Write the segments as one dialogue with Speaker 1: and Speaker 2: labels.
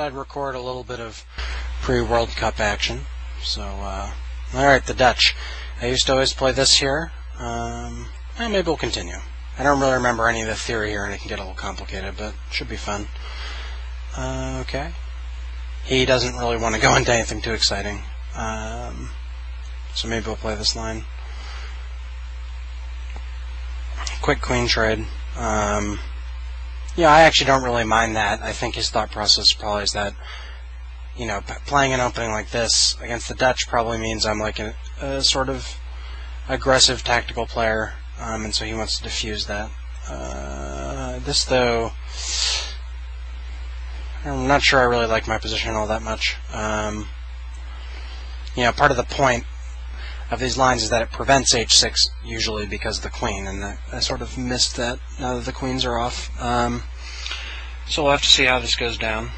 Speaker 1: I'd record a little bit of pre-World Cup action. So, alright, the Dutch. I used to always play this here. Maybe we'll continue. I don't really remember any of the theory here, and it can get a little complicated, but it should be fun. Okay. He doesn't really want to go into anything too exciting. So maybe we'll play this line. Quick queen trade. Yeah, I actually don't really mind that. I think his thought process probably is that, you know, playing an opening like this against the Dutch probably means I'm like a sort of aggressive tactical player, and so he wants to diffuse that. This, though, I'm not sure I really like my position all that much. You know, part of the point of these lines is that it prevents h6 usually because of the queen, and I sort of missed that now that the queens are off. So we'll have to see how this goes down.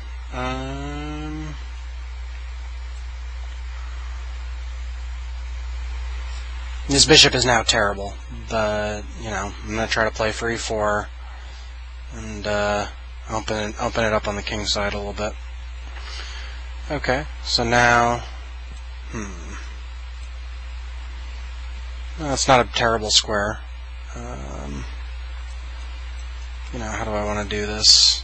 Speaker 1: This bishop is now terrible, but you know, I'm going to try to play for e4 and open it up on the king side a little bit. Okay, so now, that's not a terrible square. You know, how do I want to do this?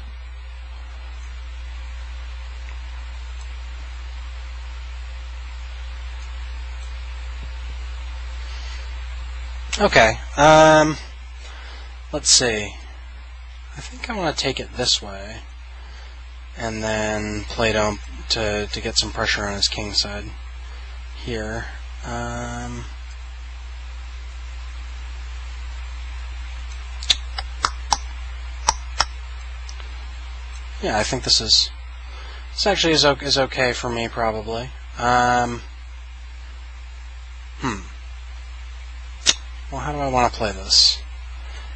Speaker 1: Okay, let's see. I think I want to take it this way, and then play to get some pressure on his king side here. Yeah, I think this actually is okay for me probably. Well, how do I want to play this?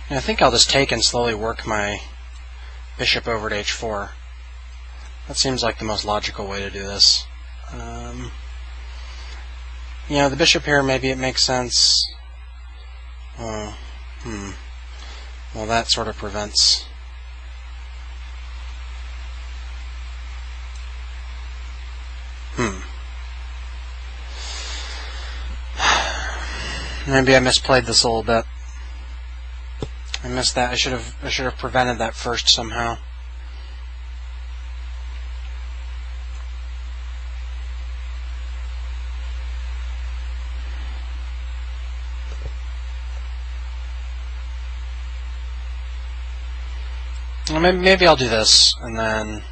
Speaker 1: And I think I'll just take and slowly work my bishop over to h4. That seems like the most logical way to do this. You know, the bishop here, maybe it makes sense. Well, that sort of prevents. Maybe I misplayed this a little bit. I missed that. I should have prevented that first somehow. Well, maybe I'll do this, and then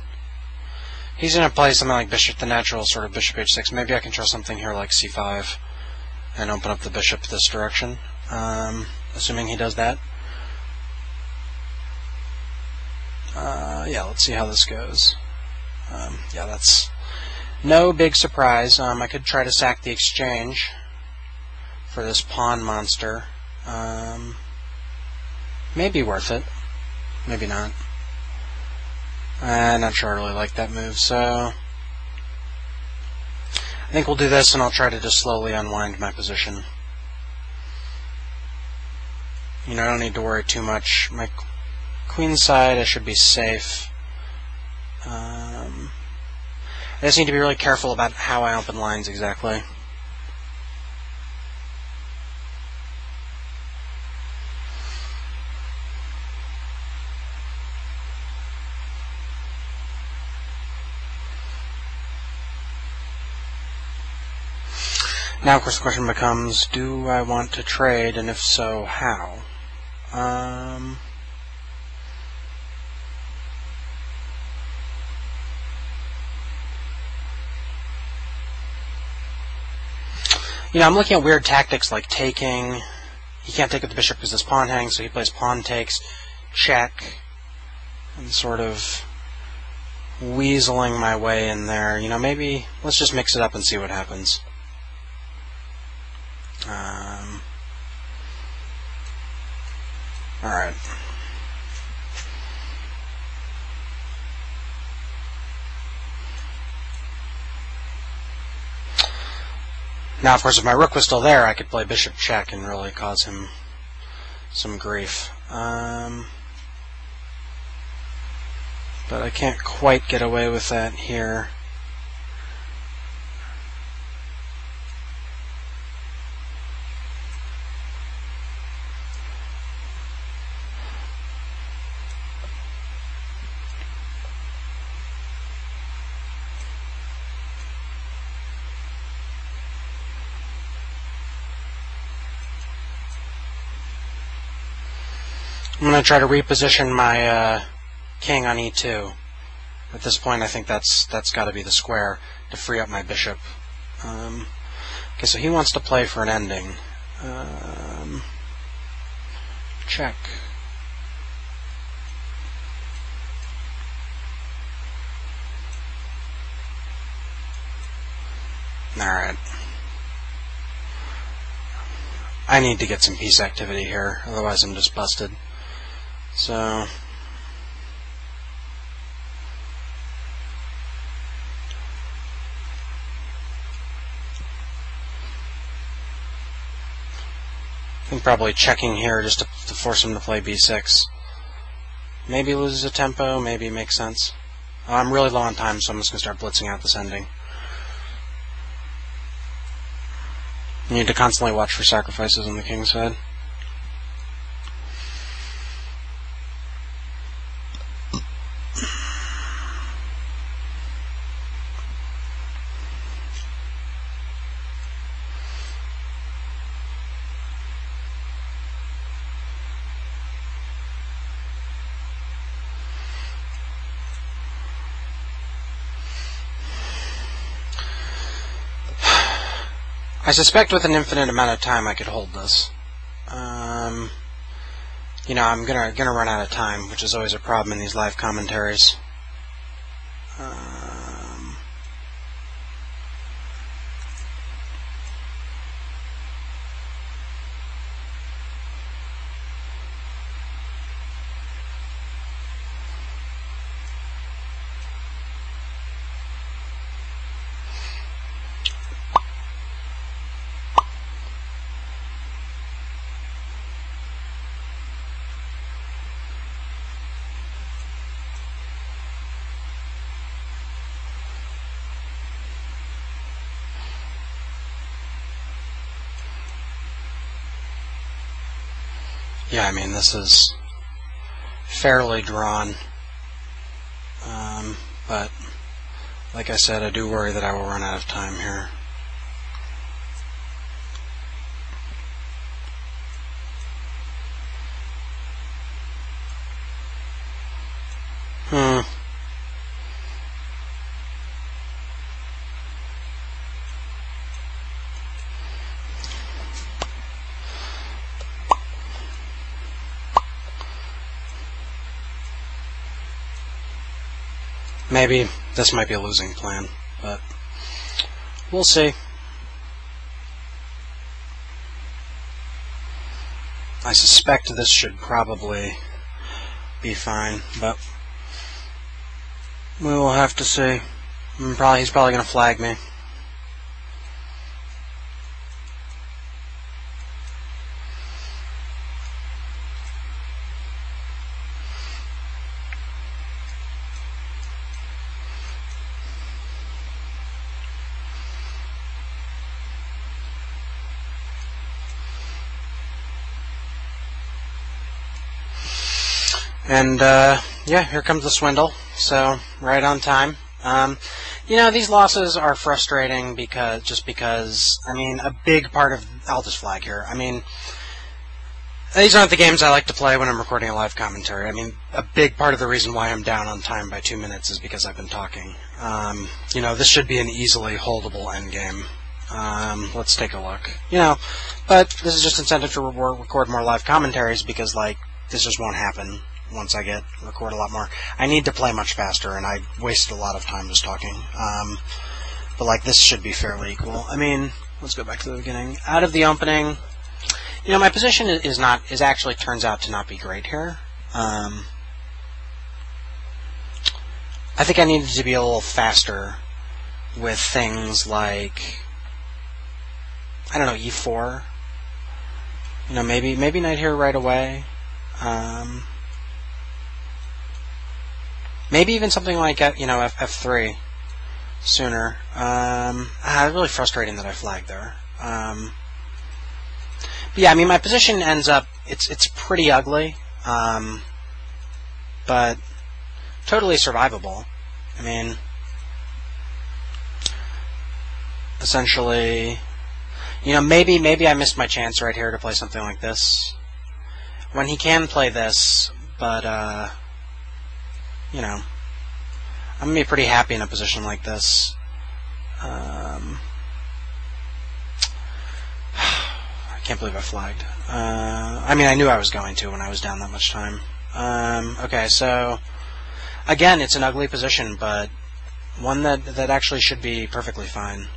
Speaker 1: he's going to play something like the natural sort of bishop h6. Maybe I can try something here like c5 and open up the bishop this direction, assuming he does that. Yeah, let's see how this goes. Yeah, that's no big surprise. I could try to sack the exchange for this pawn monster. Maybe worth it. Maybe not. I'm not sure I really like that move, so I think we'll do this, and I'll try to just slowly unwind my position. You know, I don't need to worry too much. My queen side, I should be safe. I just need to be really careful about how I open lines exactly. Now, of course, the question becomes, do I want to trade, and if so, how? You know, I'm looking at weird tactics like taking. He can't take with the bishop because this pawn hangs, so he plays pawn takes, check, and sort of weaseling my way in there. You know, maybe let's just mix it up and see what happens. Alright. Now, of course, if my rook was still there, I could play bishop check and really cause him some grief. but I can't quite get away with that here. I'm going to try to reposition my king on e2. At this point, I think that's got to be the square to free up my bishop. Okay, so he wants to play for an ending. Check. Alright. I need to get some piece activity here, otherwise I'm just busted. So I think probably checking here just to force him to play b6. Maybe loses a tempo, maybe it makes sense. I'm really low on time, so I'm just going to start blitzing out this ending. You need to constantly watch for sacrifices on the king's side. I suspect with an infinite amount of time I could hold this. You know, I'm gonna run out of time, which is always a problem in these live commentaries. Yeah, I mean, this is fairly drawn, but like I said, I do worry that I will run out of time here. Maybe this might be a losing plan, but we'll see. I suspect this should probably be fine, but we will have to see. He's probably going to flag me. And, yeah, here comes the swindle. So, right on time. You know, these losses are frustrating because, I mean, a big part of... I'll just flag here. I mean, these aren't the games I like to play when I'm recording a live commentary. I mean, a big part of the reason why I'm down on time by 2 minutes is because I've been talking. You know, this should be an easily holdable endgame. Let's take a look. You know, but this is just incentive to record more live commentaries because, like, this just won't happen once I record a lot more. I need to play much faster, and I wasted a lot of time just talking. But, like, this should be fairly equal. I mean, let's go back to the beginning. Out of the opening, you know, my position is actually turns out to not be great here. I think I needed to be a little faster with things like, I don't know, e4. You know, maybe knight here right away. Maybe even something like F3 sooner. It's really frustrating that I flagged there. But yeah, I mean, my position ends up it's pretty ugly, but totally survivable. I mean, essentially, maybe I missed my chance right here to play something like this when he can play this, but I'm gonna be pretty happy in a position like this. I can't believe I flagged. I mean, I knew I was going to when I was down that much time. Okay, so again, it's an ugly position, but one that actually should be perfectly fine.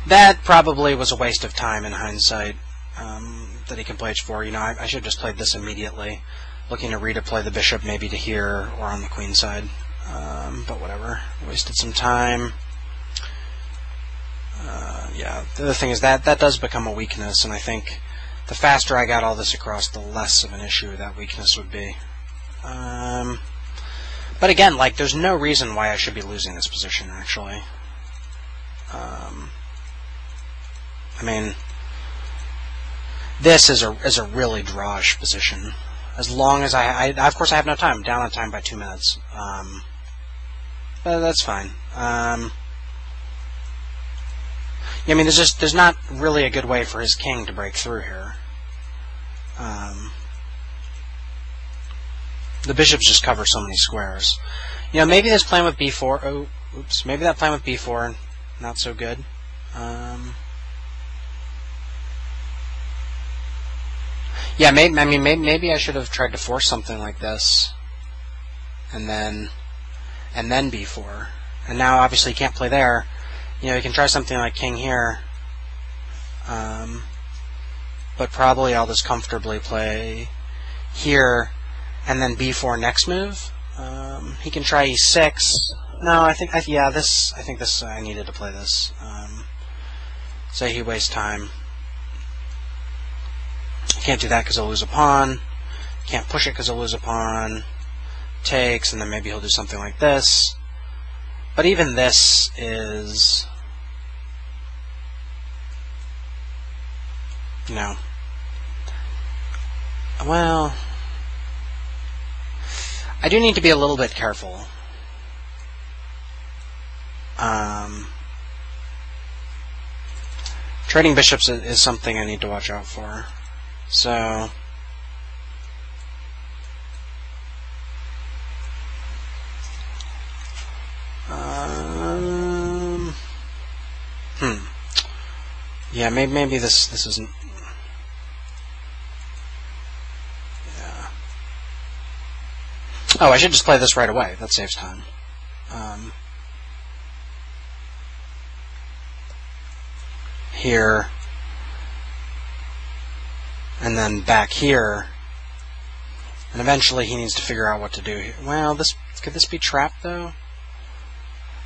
Speaker 1: That probably was a waste of time in hindsight, that he can play h4. I should have just played this immediately, looking to redeploy the bishop maybe to here or on the queen side. But whatever, wasted some time. Yeah, the other thing is that does become a weakness, and I think the faster I got all this across, the less of an issue that weakness would be. But again, there's no reason why I should be losing this position, actually. I mean, this is a really drawish position. As long as of course I have no time. I'm down on time by 2 minutes. But that's fine. I mean, there's not really a good way for his king to break through here. The bishops just cover so many squares. Maybe this plan with b4. Oh, oops. Maybe that plan with b4, not so good. Yeah, maybe I should have tried to force something like this, and then b4. And now, obviously, he can't play there. He can try something like king here, but probably I'll just comfortably play here, and then b4 next move. He can try e6. No, I think I needed to play this. Say he wastes time. Can't do that because he'll lose a pawn. Can't push it because he'll lose a pawn. Takes, and then maybe he'll do something like this. But even this is, well, I do need to be a little bit careful. Trading bishops is something I need to watch out for. So, yeah, maybe this isn't. Yeah. Oh, I should just play this right away. That saves time. Here. And then back here, and eventually he needs to figure out what to do here. Well, could this be trapped, though?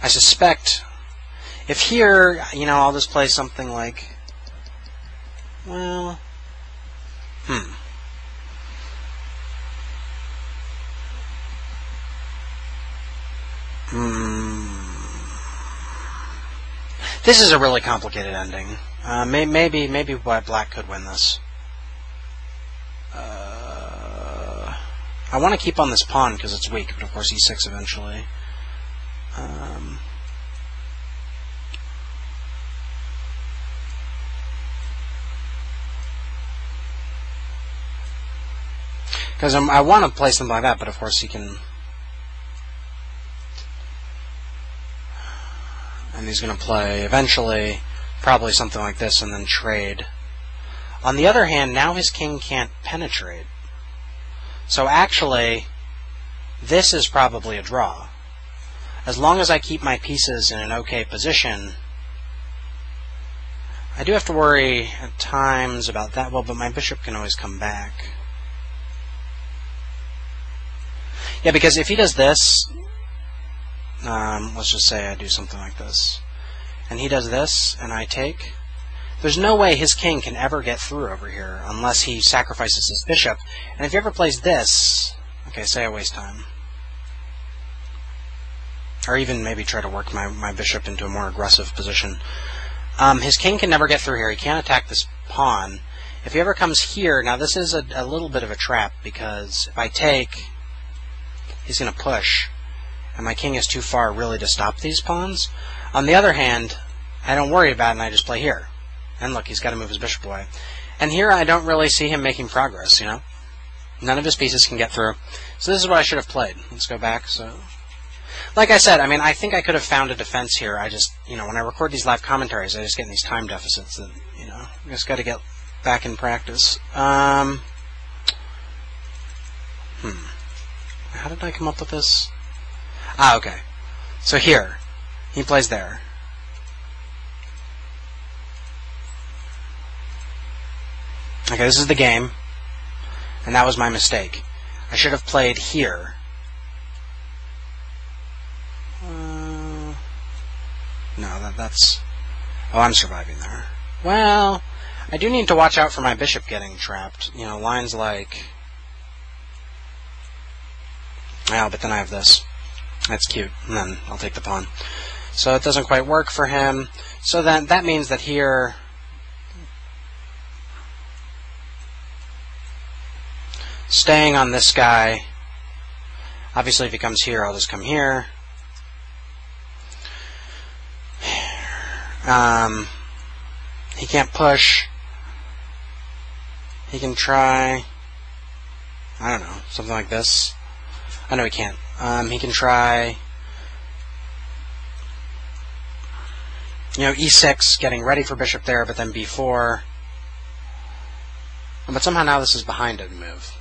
Speaker 1: I suspect if here, I'll just play something like, well, This is a really complicated ending. Maybe Black could win this. I want to keep on this pawn because it's weak, but of course e6 eventually. Because I want to play something like that, but of course he can. And he's going to play eventually probably something like this and then trade. On the other hand, now his king can't penetrate. So actually, this is probably a draw. As long as I keep my pieces in an okay position, I do have to worry at times about that. Well, but my bishop can always come back. Yeah, because if he does this, let's just say I do something like this, and he does this, and I take, there's no way his king can ever get through over here unless he sacrifices his bishop. And if he ever plays this... Okay, say I waste time. Or even maybe try to work my bishop into a more aggressive position. His king can never get through here. He can't attack this pawn. If he ever comes here... Now, this is a little bit of a trap, because if I take... He's going to push. And my king is too far, really, to stop these pawns. On the other hand, I don't worry about it, and I just play here. And look, he's got to move his bishop away. And here, I don't really see him making progress, you know? None of his pieces can get through. So this is what I should have played. Let's go back. So, like I said, I mean, I think I could have found a defense here. I just, you know, when I record these live commentaries, I just get in these time deficits that, you know, I just got to get back in practice. How did I come up with this? Ah, okay. So here, he plays there. Okay, this is the game, and that was my mistake. I should have played here. No, that's... Oh, I'm surviving there. Well, I do need to watch out for my bishop getting trapped. You know, lines like... Well, but then I have this. That's cute. And then I'll take the pawn. So it doesn't quite work for him. So then that means that here... Staying on this guy... Obviously, if he comes here, I'll just come here. He can't push. He can try... I don't know, something like this. I know he can't. He can try... You know, e6, getting ready for bishop there, but then b4. But somehow now this is behind a move.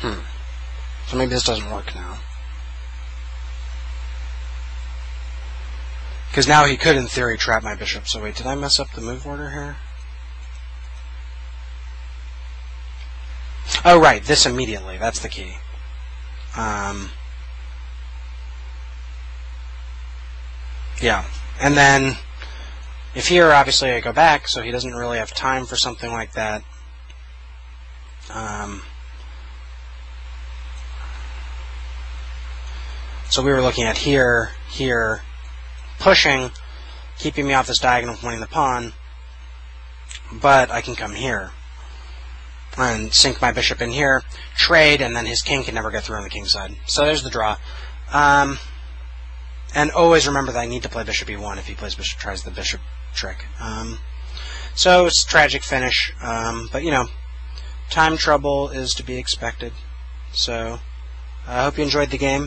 Speaker 1: So maybe this doesn't work now. Because now he could, in theory, trap my bishop. So wait, did I mess up the move order here? Oh, right, this immediately. That's the key. Yeah. And then, if here, obviously, I go back, so he doesn't really have time for something like that. So we were looking at here, here, pushing, keeping me off this diagonal from winning the pawn, but I can come here and sink my bishop in here, trade, and then his king can never get through on the king side. So there's the draw. And always remember that I need to play bishop e1 if he plays bishop, tries the bishop trick. So it's a tragic finish, but you know, time trouble is to be expected. So I hope you enjoyed the game.